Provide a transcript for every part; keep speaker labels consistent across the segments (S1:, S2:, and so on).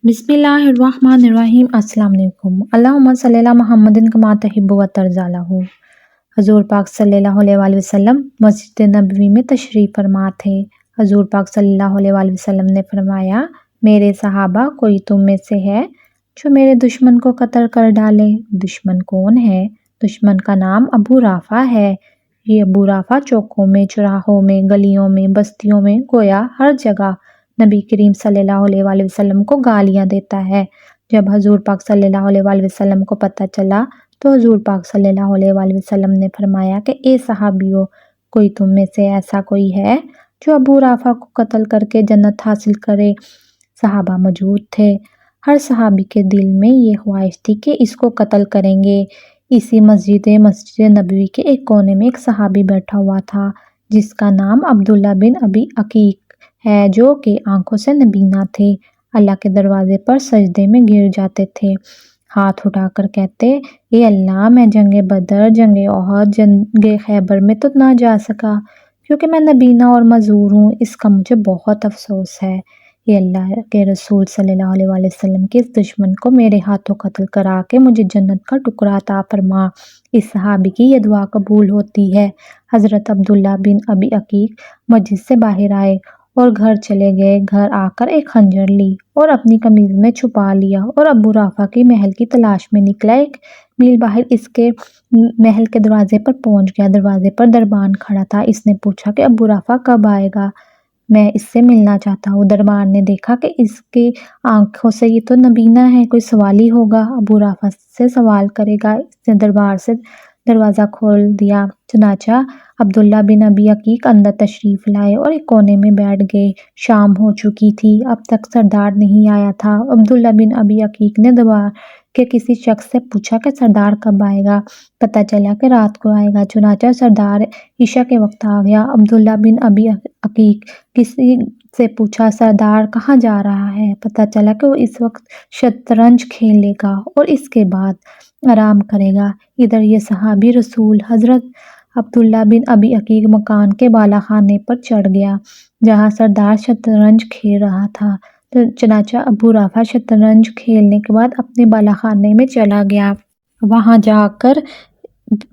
S1: بسم اللہ الرحمن الرحیم۔ السلام علیکم۔ اللہم صلی اللہ محمد کما تحب و ترضی لہ۔ حضور پاک صلی اللہ علیہ وآلہ وسلم مسجد نبوی میں تشریف فرما تھے۔ حضور پاک صلی اللہ علیہ وآلہ وسلم نے فرمایا، میرے صحابہ کوئی تم میں سے ہے جو میرے دشمن کو قتل کر ڈالے؟ دشمن کون ہے؟ دشمن کا نام ابو رافع ہے۔ یہ ابو رافع چوکوں میں، چوراہوں میں، گلیوں میں، بستیوں میں، گویا ہر جگہ نبی کریم صلی اللہ علیہ وآلہ وسلم کو گالیاں دیتا ہے۔ جب حضور پاک صلی اللہ علیہ وآلہ وسلم کو پتہ چلا تو حضور پاک صلی اللہ علیہ وآلہ وسلم نے فرمایا کہ اے صحابیو، کوئی تم میں سے ایسا کوئی ہے جو ابو رافع کو قتل کر کے جنت حاصل کرے؟ صحابہ موجود تھے۔ ہر صحابی کے دل میں یہ خواہش تھی کہ اس کو قتل کریں گے۔ اسی مسجد نبوی کے ایک کونے میں ایک صحابی بیٹھا ہوا تھا جس کا نام عبداللہ بن ابی عقیق ہے، جو کہ آنکھوں سے نابینا تھے۔ اللہ کے دروازے پر سجدے میں گر جاتے تھے، ہاتھ اٹھا کر کہتے، اے اللہ، میں جنگ بدر، جنگ احد، جنگ خیبر میں تو نہ جا سکا کیونکہ میں نابینا اور معذور ہوں، اس کا مجھے بہت افسوس ہے۔ اے اللہ کے رسول صلی اللہ علیہ وآلہ وسلم کے اس دشمن کو میرے ہاتھوں قتل کرا کے مجھے جنت کا ٹکڑا عطا فرما۔ اس صحابی کی یہ دعا قبول ہوتی ہے۔ حضرت عبداللہ بن ابی عقیق مسجد سے باہر آئے اور گھر چلے گئے۔ گھر آ کر ایک خنجر لی اور اپنی قمیض میں چھپا لیا اور ابو رافع کی محل کی تلاش میں نکلا۔ ایک میل باہر اس کے محل کے دروازے پر پہنچ گیا۔ دروازے پر دربان کھڑا تھا۔ اس نے پوچھا کہ ابو رافع کب آئے گا؟ میں اس سے ملنا چاہتا ہوں۔ دربان نے دیکھا کہ اس کی آنکھوں سے یہ تو نابینا ہے، کوئی سوال ہی ہوگا، ابو رافع سے سوال کرے گا۔ اس نے دربار سے دروازہ کھول دیا۔ چنانچہ عبداللہ بن ابی عقیق اندر تشریف لائے اور ایک کونے میں بیٹھ گئے۔ شام ہو چکی تھی، اب تک سردار نہیں آیا تھا۔ عبداللہ بن ابی عقیق نے دربار کے کسی شخص سے پوچھا کہ سردار کب آئے گا؟ پتہ چلا کہ رات کو آئے گا۔ چنانچہ سردار عشاء کے وقت آ گیا۔ عبداللہ بن ابی عقیق کسی سے پوچھا، سردار کہاں جا رہا ہے؟ پتہ چلا کہ وہ اس وقت شطرنج کھیلے گا اور اس کے بعد آرام کرے گا۔ ادھر یہ صحابی رسول حضرت عبداللہ بن ابی عقیق مکان کے بالا خانے پر چڑھ گیا جہاں سردار شطرنج کھیل رہا تھا۔ چنانچہ ابو رافع شطرنج کھیلنے کے بعد اپنے بالا خانے میں چلا گیا۔ وہاں جا کر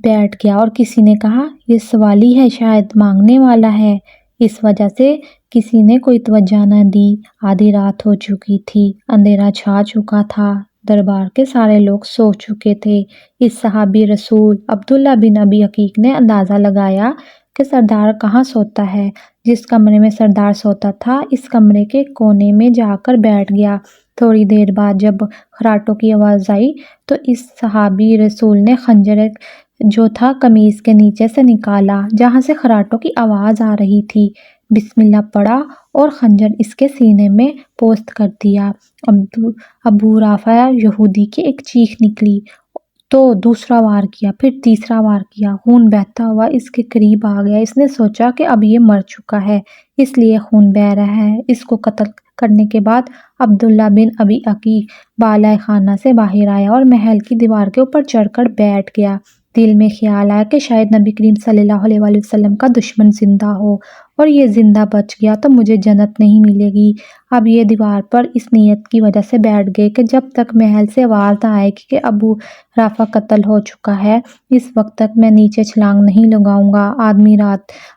S1: بیٹھ گیا اور کسی نے کہا، یہ سوالی ہے، شاید مانگنے والا ہے۔ اس وجہ سے کسی نے کوئی توجہ نہ دی۔ آدھی رات ہو چکی تھی، اندھیرا چھا چکا تھا، دربار کے سارے لوگ سو چکے تھے۔ اس صحابی رسول عبداللہ بن ابی عقیق نے اندازہ لگایا کہ سردار کہاں سوتا ہے۔ جس کمرے میں سردار سوتا تھا اس کمرے کے کونے میں جا کر بیٹھ گیا۔ تھوڑی دیر بعد جب خراٹوں کی آواز آئی تو اس صحابی رسول نے خنجر جو تھا قمیض کے نیچے سے نکالا جہاں سے خراٹوں کی آواز آ رہی تھی، بسم اللہ پڑھا اور خنجر اس کے سینے میں پوست کر دیا۔ ابو رافع یہودی کی ایک چیخ نکلی تو دوسرا وار کیا، پھر تیسرا وار کیا۔ خون بہتا ہوا اس کے قریب آ گیا۔ اس نے سوچا کہ اب یہ مر چکا ہے، اس لیے خون بہہ رہا ہے۔ اس کو قتل کرنے کے بعد عبداللہ بن ابی عقیق بالائے خانہ سے باہر آیا اور محل کی دیوار کے اوپر چڑھ کر بیٹھ گیا۔ دل میں خیال آیا کہ شاید نبی کریم صلی اللہ علیہ وآلہ وسلم کا دشمن زندہ ہو اور یہ زندہ بچ گیا تو مجھے جنت نہیں ملے گی۔ اب یہ دیوار پر اس نیت کی وجہ سے بیٹھ گئے کہ جب تک محل سے آواز نہ آئے کہ ابو رافع قتل ہو چکا ہے، اس وقت تک میں نیچے چھلانگ نہیں لگاؤں گا۔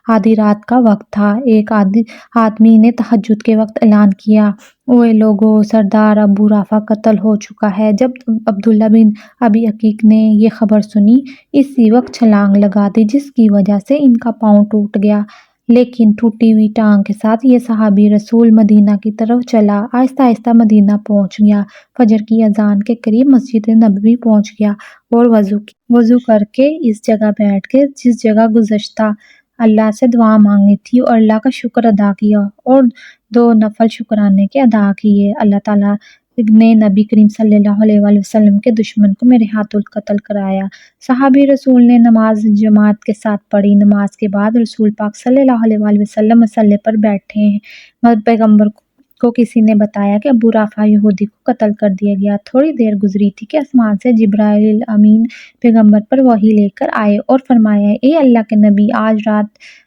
S1: آدھی رات کا وقت تھا۔ ایک آدمی نے تہجد کے وقت اعلان کیا، اوے لوگو، سردار ابو رافع قتل ہو چکا ہے۔ جب عبداللہ بن ابی عقیق نے یہ خبر سنی، اسی وقت چھلانگ لگا دی جس کی وجہ سے ان کا پاؤں ٹوٹ گیا۔ لیکن ٹوٹی ہوئی ٹانگ کے ساتھ یہ صحابی رسول مدینہ کی طرف چلا۔ آہستہ آہستہ مدینہ پہنچ گیا۔ فجر کی اذان کے قریب مسجد نبوی پہنچ گیا اور وضو کر کے اس جگہ بیٹھ کے جس جگہ گزشتہ اللہ سے دعا مانگی تھی اور اللہ کا شکر ادا کیا اور 2 نفل شکرانے کے ادا کیے۔ اللہ تعالیٰ نے نبی کریم صلی اللہ علیہ وآلہ وسلم کے دشمن کو میرے ہاتھوں قتل کرایا۔ صحابی رسول نے نماز جماعت کے ساتھ پڑھی۔ نماز کے بعد رسول پاک صلی اللہ علیہ وآلہ وسلم مصلی پر بیٹھے ہیں۔ پیغمبر کو کسی نے بتایا کہ ابو رافع یہودی کو قتل کر دیا گیا۔ تھوڑی دیر گزری تھی کہ آسمان سے جبرائیل امین پیغمبر پر وحی لے کر آئے اور فرمایا، اے اللہ کے نبی، آج رات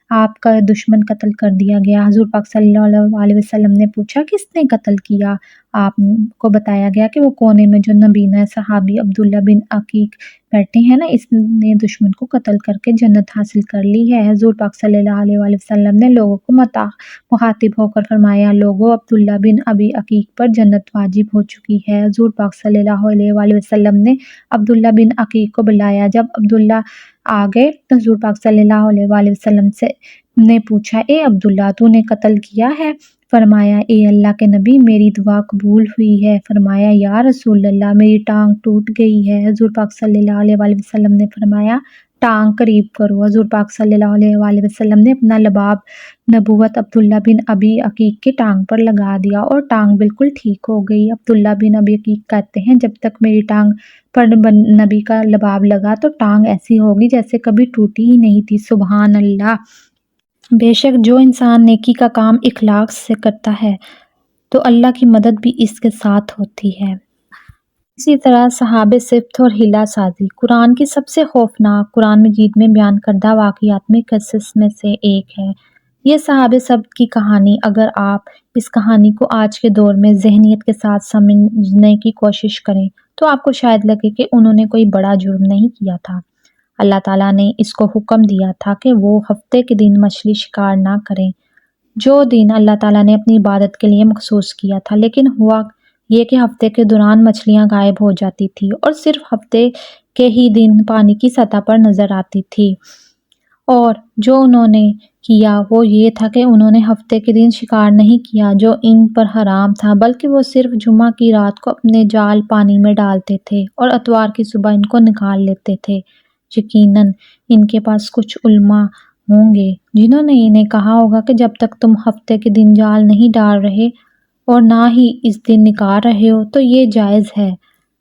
S1: آپ کا دشمن قتل کر دیا گیا۔ حضور پاک صلی اللہ علیہ وسلم نے پوچھا کس نے قتل کیا؟ آپ کو بتایا گیا کہ وہ کونے میں جو نبینا صحابی عبداللہ بن عقیق بیٹھے ہیں نا، اس نے دشمن کو قتل کر کے جنت حاصل کر لی ہے۔ حضور پاک صلی اللہ علیہ وسلم نے لوگوں کو مخاطب ہو کر فرمایا، لوگوں عبداللہ بن ابی عقیق پر جنت واجب ہو چکی ہے۔ حضور پاک صلی اللہ علیہ وسلم نے عبداللہ بن عقیق کو بلایا۔ جب عبداللہ آ گئے تو حضور پاک صلی اللہ علیہ وسلم نے پوچھا، اے عبداللہ تو نے قتل کیا ہے؟ فرمایا، اے اللہ کے نبی میری دعا قبول ہوئی ہے۔ فرمایا، یا رسول اللہ میری ٹانگ ٹوٹ گئی ہے۔ حضور پاک صلی اللہ علیہ وسلم نے فرمایا، ٹانگ قریب کرو۔ حضور پاک صلی اللہ علیہ وسلم نے اپنا لباب نبوت عبداللہ بن ابی عقیق کی ٹانگ پر لگا دیا اور ٹانگ بالکل ٹھیک ہو گئی۔ عبداللہ بن ابی عقیق کہتے ہیں، جب تک میری ٹانگ پر نبی کا لباب لگا تو ٹانگ ایسی ہوگی جیسے کبھی ٹوٹی ہی نہیں تھی۔ سبحان اللہ! بے شک جو انسان نیکی کا کام اخلاص سے کرتا ہے تو اللہ کی مدد بھی اس کے ساتھ ہوتی ہے۔ اسی طرح صحابہ صفت اور حیلہ سازی قرآن کی سب سے خوفناک قرآن مجید میں بیان کردہ واقعات میں قصص میں سے ایک ہے۔ یہ صحابہ صفت کی کہانی، اگر آپ اس کہانی کو آج کے دور میں ذہنیت کے ساتھ سمجھنے کی کوشش کریں تو آپ کو شاید لگے کہ انہوں نے کوئی بڑا جرم نہیں کیا تھا۔ اللہ تعالیٰ نے اس کو حکم دیا تھا کہ وہ ہفتے کے دن مچھلی شکار نہ کریں، جو دن اللہ تعالیٰ نے اپنی عبادت کے لیے مخصوص کیا تھا، لیکن ہوا یہ کہ ہفتے کے دوران مچھلیاں غائب ہو جاتی تھی اور صرف ہفتے کے ہی دن پانی کی سطح پر نظر آتی تھی۔ اور جو انہوں نے کیا وہ یہ تھا کہ انہوں نے ہفتے کے دن شکار نہیں کیا جو ان پر حرام تھا، بلکہ وہ صرف جمعہ کی رات کو اپنے جال پانی میں ڈالتے تھے اور اتوار کی صبح ان کو نکال لیتے تھے۔ یقیناً ان کے پاس کچھ علماء ہوں گے جنہوں نے انہیں کہا ہوگا کہ جب تک تم ہفتے کے دن جال نہیں ڈال رہے اور نہ ہی اس دن نکال رہے ہو تو یہ جائز ہے۔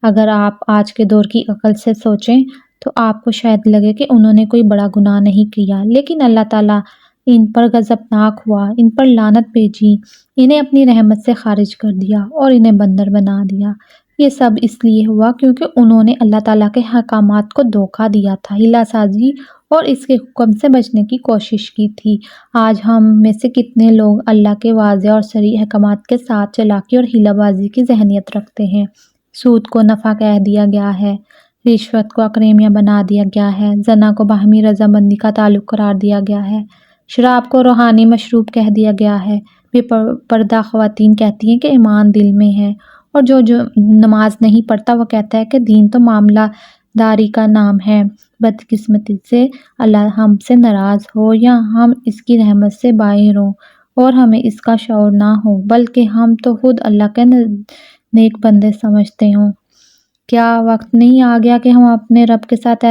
S1: اگر آپ آج کے دور کی عقل سے سوچیں تو آپ کو شاید لگے کہ انہوں نے کوئی بڑا گناہ نہیں کیا، لیکن اللہ تعالیٰ ان پر غضبناک ہوا، ان پر لعنت بھیجی، انہیں اپنی رحمت سے خارج کر دیا اور انہیں بندر بنا دیا۔ یہ سب اس لیے ہوا کیونکہ انہوں نے اللہ تعالیٰ کے حکامات کو دھوکہ دیا تھا، حیلہ سازی اور اس کے حکم سے بچنے کی کوشش کی تھی۔ آج ہم میں سے کتنے لوگ اللہ کے واضح اور صریح احکامات کے ساتھ چالاکی اور حیلہ بازی کی ذہنیت رکھتے ہیں؟ سود کو نفع کہہ دیا گیا ہے، رشوت کو اکریمیہ بنا دیا گیا ہے، زنا کو باہمی رضامندی کا تعلق قرار دیا گیا ہے، شراب کو روحانی مشروب کہہ دیا گیا ہے۔ بے پردہ خواتین کہتی ہیں کہ ایمان دل میں ہے، اور جو نماز نہیں پڑھتا وہ کہتا ہے کہ دین تو معاملہ داری کا نام ہے۔ بدقسمتی سے اللہ ہم سے ناراض ہو یا ہم اس کی رحمت سے باہر ہوں اور ہمیں اس کا شعور نہ ہو، بلکہ ہم تو خود اللہ کے نیک بندے سمجھتے ہوں۔ کیا وقت نہیں آ گیا کہ ہم اپنے رب کے ساتھ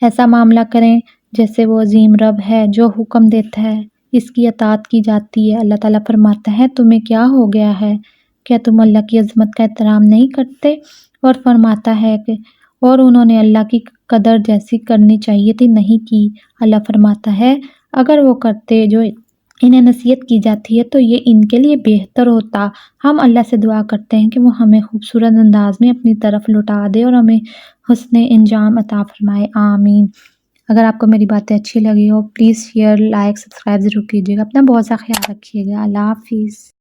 S1: ایسا معاملہ کریں جیسے وہ عظیم رب ہے جو حکم دیتا ہے اس کی اطاعت کی جاتی ہے؟ اللہ تعالیٰ فرماتا ہے، تمہیں کیا ہو گیا ہے؟ کیا تم اللہ کی عظمت کا احترام نہیں کرتے؟ اور فرماتا ہے کہ اور انہوں نے اللہ کی قدر جیسی کرنی چاہیے تھی نہیں کی۔ اللہ فرماتا ہے، اگر وہ کرتے جو انہیں نصیحت کی جاتی ہے تو یہ ان کے لیے بہتر ہوتا۔ ہم اللہ سے دعا کرتے ہیں کہ وہ ہمیں خوبصورت انداز میں اپنی طرف لوٹا دے اور ہمیں حسن انجام عطا فرمائے، آمین۔ اگر آپ کو میری باتیں اچھی لگی ہو پلیز شیئر، لائک، سبسکرائب ضرور کیجیے گا۔ اپنا بہت سا خیال رکھیے گا۔ اللہ حافظ۔